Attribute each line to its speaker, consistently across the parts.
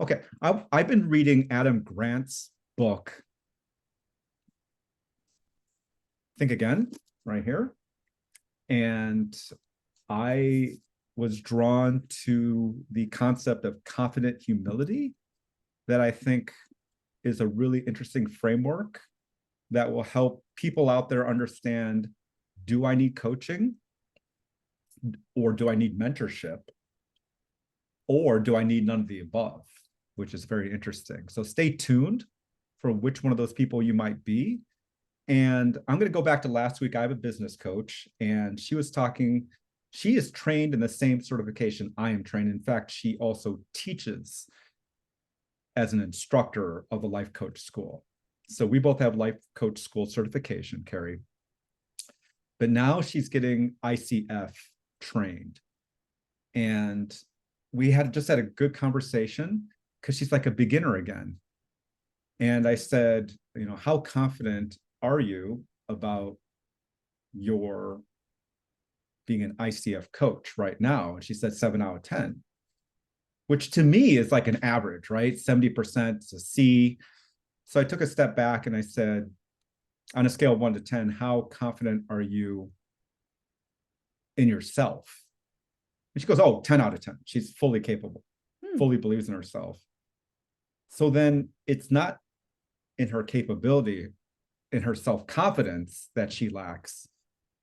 Speaker 1: Okay, I've been reading Adam Grant's book, Think Again, right here. And I was drawn to the concept of confident humility that I think is a really interesting framework that will help people out there understand, do I need coaching? Or do I need mentorship? Or do I need none of the above? Which is very interesting. So stay tuned for which one of those people you might be. And I'm going to go back to last week. I have a business coach, and she was talking. She is trained in the same certification I am trained. In fact, she also teaches as an instructor of a life coach school. So we both have life coach school certification, Kari. But now she's getting ICF trained. And we just had a good conversation because she's like a beginner again. And I said, how confident are you about your being an ICF coach right now? And she said 7 out of 10, which to me is like an average, right? 70% is a C. So I took a step back and I said, on a scale of 1 to 10, how confident are you in yourself? And she goes, 10 out of 10. She's fully capable, fully believes in herself. So then it's not in her capability, in her self-confidence that she lacks.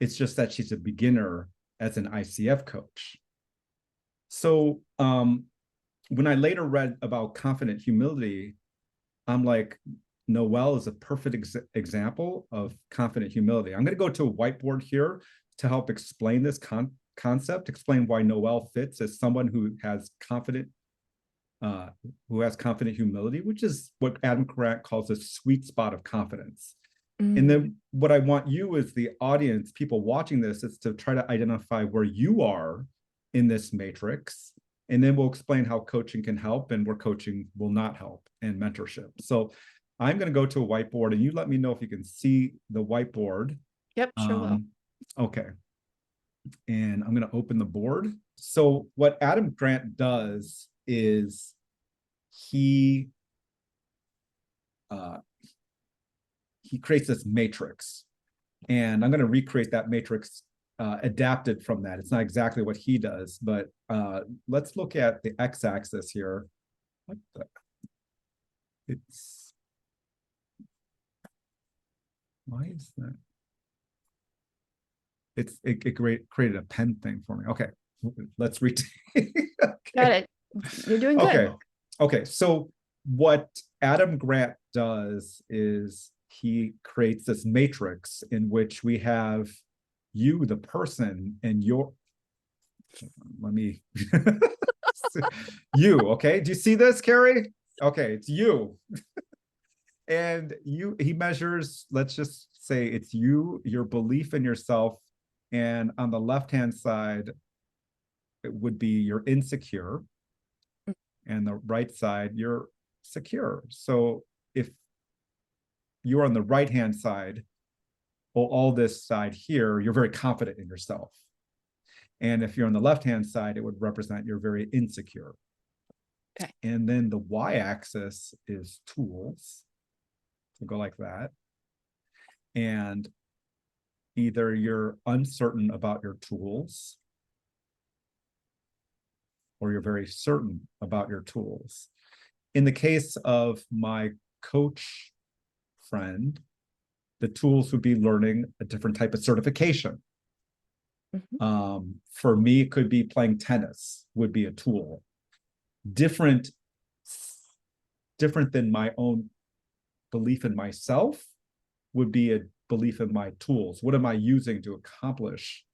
Speaker 1: It's just that she's a beginner as an ICF coach. So when I later read about confident humility, I'm like, Noelle is a perfect example of confident humility. I'm going to go to a whiteboard here to help explain this concept, explain why Noelle fits as someone who has confident humility, which is what Adam Grant calls a sweet spot of confidence. And then what I want you as the audience, people watching this, is to try to identify where you are in this matrix. And then we'll explain how coaching can help and where coaching will not help, and mentorship. So I'm going to go to a whiteboard, and you let me know if you can see the whiteboard.
Speaker 2: Yep, sure will.
Speaker 1: Okay. And I'm going to open the board. So what Adam Grant does is he creates this matrix, and I'm going to recreate that matrix adapted from that. It's not exactly what he does, but let's look at the x-axis here. Why is that? It created a pen thing for me. Okay, let's retake. Okay.
Speaker 2: Got it. You're doing good.
Speaker 1: Okay. So what Adam Grant does is he creates this matrix in which we have you, the person, and you. Okay, do you see this, Kari? Okay, it's you. And he measures, let's just say it's you, your belief in yourself. And on the left-hand side, it would be you're insecure. And the right side, you're secure. So if you're on the right-hand side, well, all this side here, you're very confident in yourself. And if you're on the left-hand side, it would represent you're very insecure.
Speaker 2: Okay.
Speaker 1: And then the y-axis is tools. So go like that. And either you're uncertain about your tools, or you're very certain about your tools. In the case of my coach friend, the tools would be learning a different type of certification. For me, it could be playing tennis would be a tool. Different than my own belief in myself would be a belief in my tools. What am I using to accomplish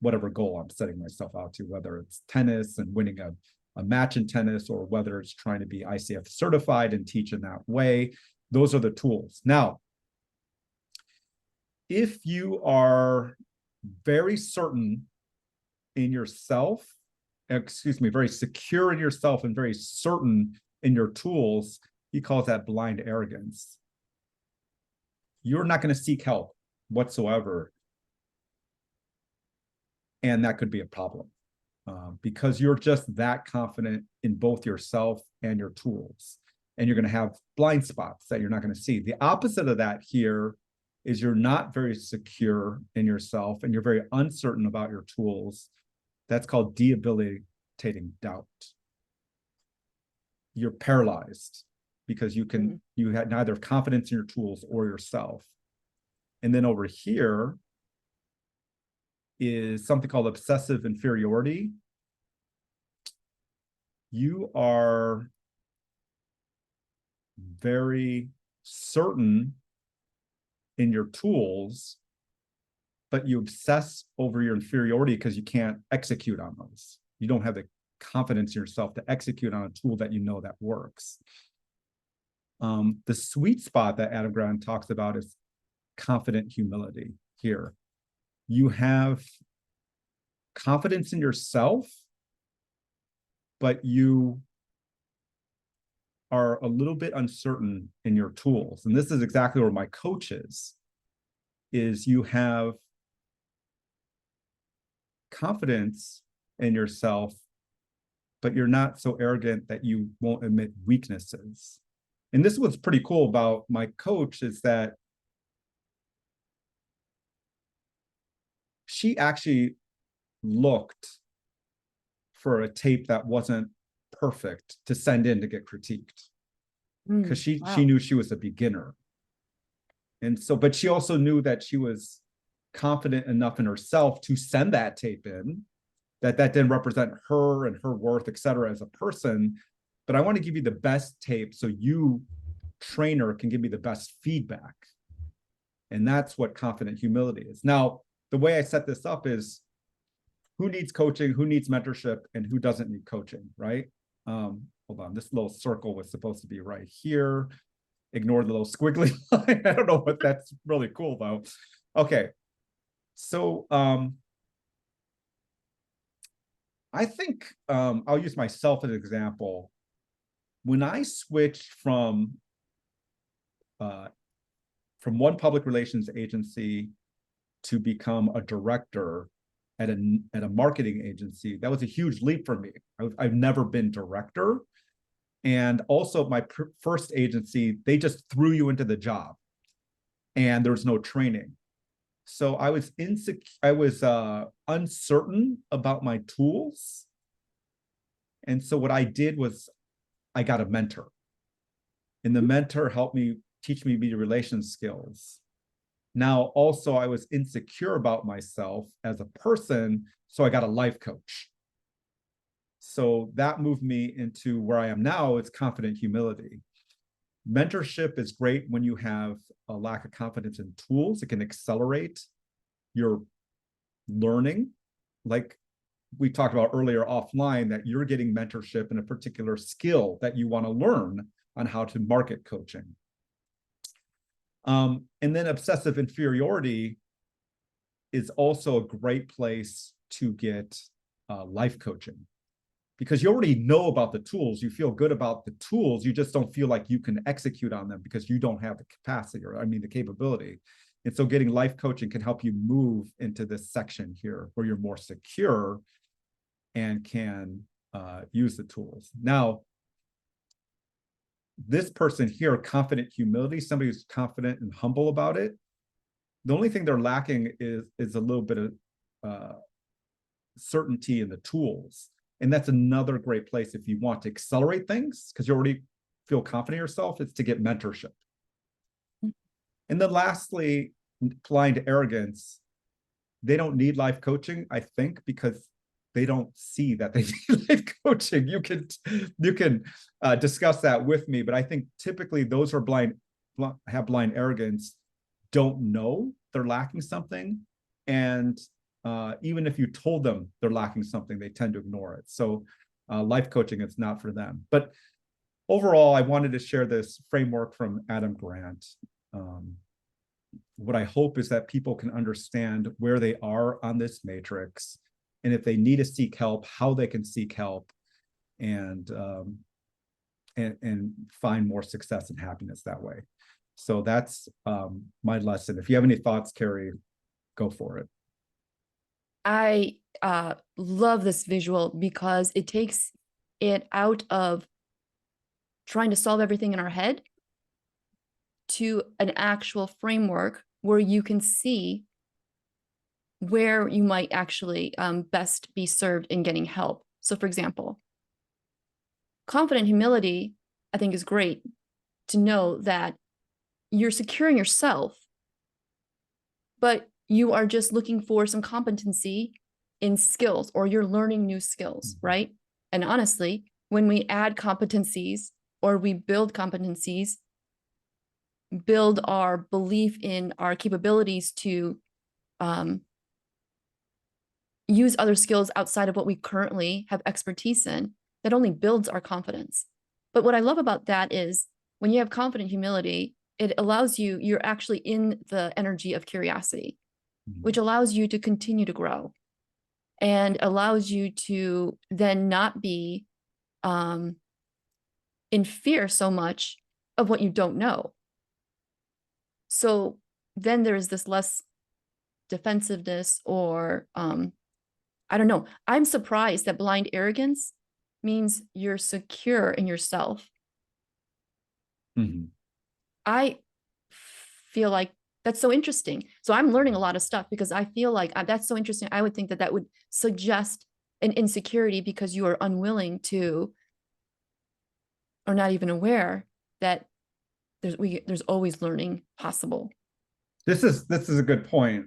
Speaker 1: whatever goal I'm setting myself out to, whether it's tennis and winning a match in tennis, or whether it's trying to be ICF certified and teach in that way. Those are the tools. Now, if you are very certain in yourself, very secure in yourself and very certain in your tools, he calls that blind arrogance. You're not going to seek help whatsoever. And that could be a problem. because you're just that confident in both yourself and your tools. And you're going to have blind spots that you're not going to see. The opposite of that here is you're not very secure in yourself and you're very uncertain about your tools. That's called debilitating doubt. You're paralyzed because you had neither confidence in your tools or yourself. And then over here is something called obsessive inferiority. You are very certain in your tools, but you obsess over your inferiority because you can't execute on those. You don't have the confidence in yourself to execute on a tool that you know that works. The sweet spot that Adam Grant talks about is confident humility here. You have confidence in yourself, but you are a little bit uncertain in your tools. And this is exactly where my coach is you have confidence in yourself, but you're not so arrogant that you won't admit weaknesses. And this is what's pretty cool about my coach is that she actually looked for a tape that wasn't perfect to send in to get critiqued because she knew she was a beginner. And so, but she also knew that she was confident enough in herself to send that tape in, that didn't represent her and her worth, et cetera, as a person. But I want to give you the best tape so you, trainer, can give me the best feedback. And that's what confident humility is. Now, the way I set this up is who needs coaching, who needs mentorship, and who doesn't need coaching, right? Hold on, this little circle was supposed to be right here. Ignore the little squiggly line. I don't know what that's really cool though. Okay, so I think I'll use myself as an example. When I switched from one public relations agency to become a director at a marketing agency, that was a huge leap for me. I've never been director. And also my first agency, they just threw you into the job and there was no training. So I was uncertain about my tools. And so what I did was I got a mentor. And the mentor helped me teach me media relations skills. Now, also, I was insecure about myself as a person, so I got a life coach. So that moved me into where I am now. It's confident humility. Mentorship is great when you have a lack of confidence in tools. It can accelerate your learning. Like we talked about earlier offline, that you're getting mentorship in a particular skill that you want to learn on how to market coaching. And then obsessive inferiority is also a great place to get life coaching, because you already know about the tools. You feel good about the tools. You just don't feel like you can execute on them because you don't have the capacity, or the capability. And so getting life coaching can help you move into this section here where you're more secure and can use the tools. Now, this person here, confident humility, somebody who's confident and humble about it. The only thing they're lacking is a little bit of certainty in the tools. And that's another great place if you want to accelerate things, because you already feel confident in yourself, it's to get mentorship. And then lastly, blind arrogance. They don't need life coaching, I think, because they don't see that they need life coaching. You can discuss that with me, but I think typically those who are have blind arrogance don't know they're lacking something. And even if you told them they're lacking something, they tend to ignore it. So life coaching is not for them. But overall, I wanted to share this framework from Adam Grant. What I hope is that people can understand where they are on this matrix, and if they need to seek help, how they can seek help, and find more success and happiness that way. So that's my lesson. If you have any thoughts, Kari, go for it.
Speaker 2: I love this visual because it takes it out of trying to solve everything in our head to an actual framework where you can see where you might actually best be served in getting help. So, for example, confident humility, I think, is great to know that you're securing yourself, but you are just looking for some competency in skills, or you're learning new skills, right? And honestly, when we add competencies or we build competencies, build our belief in our capabilities to use other skills outside of what we currently have expertise in, that only builds our confidence. But what I love about that is when you have confident humility, it allows you, you're actually in the energy of curiosity, which allows you to continue to grow and allows you to then not be in fear so much of what you don't know. So then there is this less defensiveness, or I don't know. I'm surprised that blind arrogance means you're secure in yourself.
Speaker 1: Mm-hmm.
Speaker 2: I feel like that's so interesting. So I'm learning a lot of stuff because I feel like that's so interesting. I would think that that would suggest an insecurity because you are unwilling to, or not even aware that there's always learning possible.
Speaker 1: This is a good point.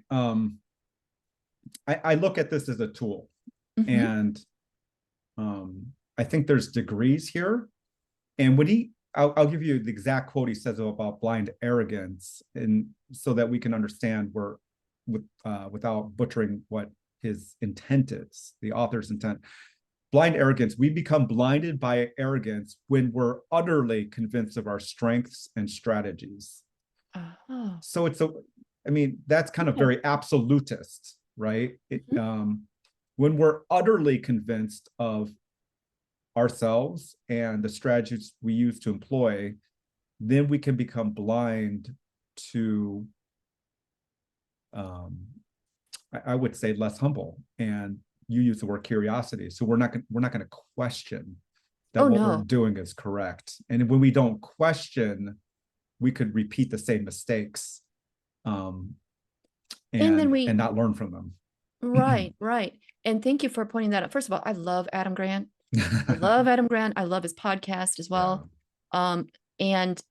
Speaker 1: I look at this as a tool, and I think there's degrees here. And when I'll give you the exact quote he says about blind arrogance, and so that we can understand without butchering what his intent is, the author's intent. Blind arrogance: we become blinded by arrogance when we're utterly convinced of our strengths and strategies.
Speaker 2: Oh.
Speaker 1: So I mean, that's kind of very absolutist, right? When we're utterly convinced of ourselves and the strategies we use to employ, then we can become blind to, I would say, less humble. And you use the word curiosity, so we're not going to question that what we're doing is correct. And when we don't question, we could repeat the same mistakes, and not learn from them.
Speaker 2: Right, right. And thank you for pointing that out. First of all, I love Adam Grant. I love Adam Grant. I love his podcast as well. Yeah. And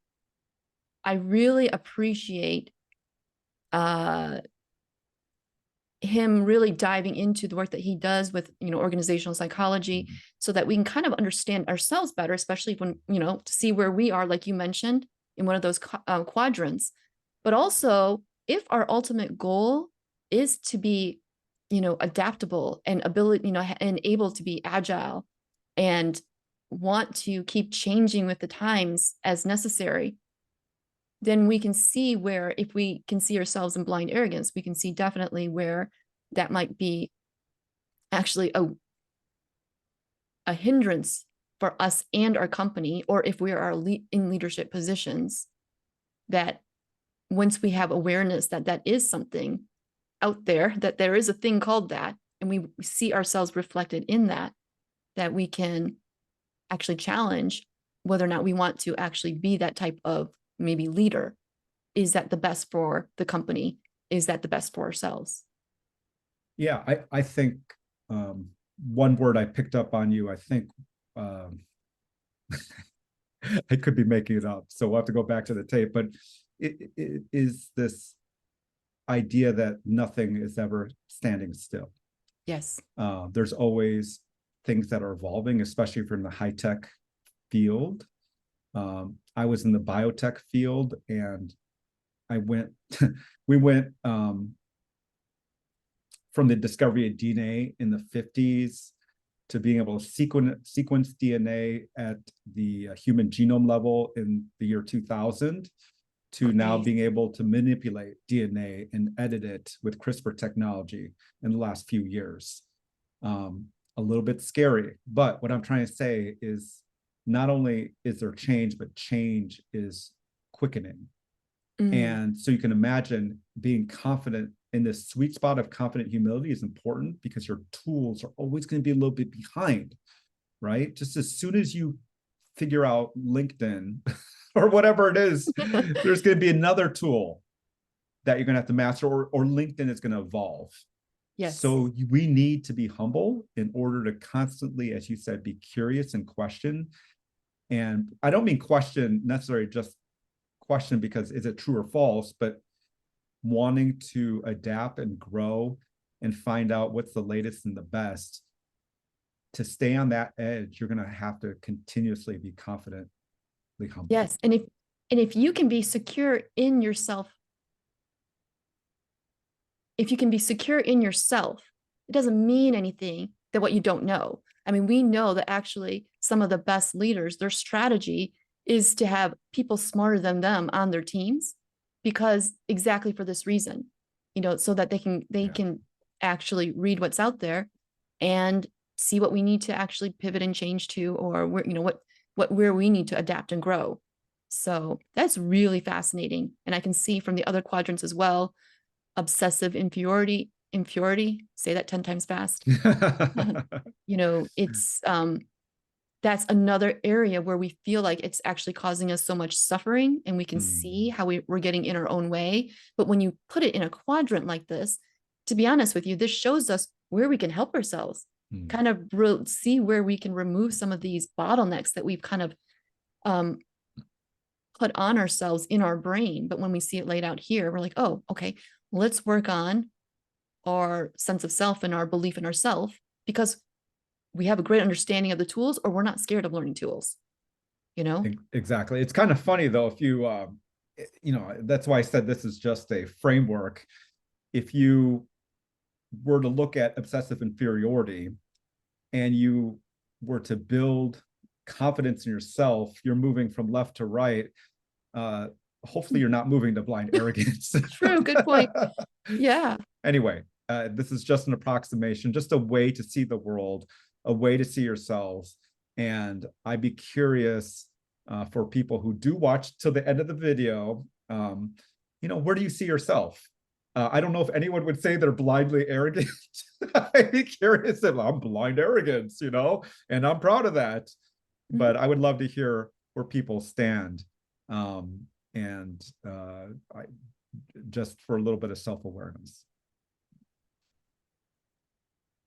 Speaker 2: I really appreciate him really diving into the work that he does with, organizational psychology, so that we can kind of understand ourselves better, especially when, to see where we are, like you mentioned, in one of those quadrants. But also, if our ultimate goal is to be, adaptable and and able to be agile and want to keep changing with the times as necessary, then we can see where, if we can see ourselves in blind arrogance, we can see definitely where that might be actually a hindrance for us and our company, or if we are in leadership positions, that once we have awareness that that is something out there, that there is a thing called that, and we see ourselves reflected in that, that we can actually challenge whether or not we want to actually be that type of maybe leader. Is that the best for the company? Is that the best for ourselves?
Speaker 1: Yeah, I think one word I picked up on you, I think I could be making it up, so we'll have to go back to the tape, but it is this idea that nothing is ever standing still.
Speaker 2: Yes.
Speaker 1: There's always things that are evolving, especially if you're in the high-tech field. I was in the biotech field, and we went from the discovery of DNA in the 50s to being able to sequence DNA at the human genome level in the year 2000, to now being able to manipulate DNA and edit it with CRISPR technology in the last few years. A little bit scary, but what I'm trying to say is, not only is there change, but change is quickening. And so you can imagine being confident in this sweet spot of confident humility is important because your tools are always going to be a little bit behind, right? Just as soon as you figure out LinkedIn or whatever it is, there's going to be another tool that you're going to have to master, or LinkedIn is going to evolve.
Speaker 2: Yes.
Speaker 1: So we need to be humble in order to constantly, as you said, be curious and question. And I don't mean question necessarily just question because is it true or false, but wanting to adapt and grow and find out what's the latest and the best. To stay on that edge, you're going to have to continuously be confidently humble.
Speaker 2: Yes. And if you can be secure in yourself, if you can be secure in yourself, it doesn't mean anything that what you don't know. I mean, we know that actually some of the best leaders, their strategy is to have people smarter than them on their teams, because exactly for this reason, so that they can actually read what's out there and see what we need to actually pivot and change to, or where we need to adapt and grow. So that's really fascinating. And I can see from the other quadrants as well, obsessive inferiority, say that 10 times fast. It's that's another area where we feel like it's actually causing us so much suffering, and we can see how we're getting in our own way. But when you put it in a quadrant like this, to be honest with you, this shows us where we can help ourselves, kind of see where we can remove some of these bottlenecks that we've kind of put on ourselves in our brain. But when we see it laid out here, we're like, oh, okay, let's work on our sense of self and our belief in ourselves, because we have a great understanding of the tools, or we're not scared of learning tools,
Speaker 1: Exactly. It's kind of funny though, if you, that's why I said this is just a framework. If you were to look at obsessive inferiority and you were to build confidence in yourself, you're moving from left to right. Hopefully you're not moving to blind arrogance.
Speaker 2: True. Good point. Yeah.
Speaker 1: Anyway, this is just an approximation, just a way to see the world, a way to see yourselves. And I'd be curious for people who do watch till the end of the video, where do you see yourself? I don't know if anyone would say they're blindly arrogant. I'd be curious if I'm blind arrogance, and I'm proud of that. But I would love to hear where people stand. Just for a little bit of self-awareness.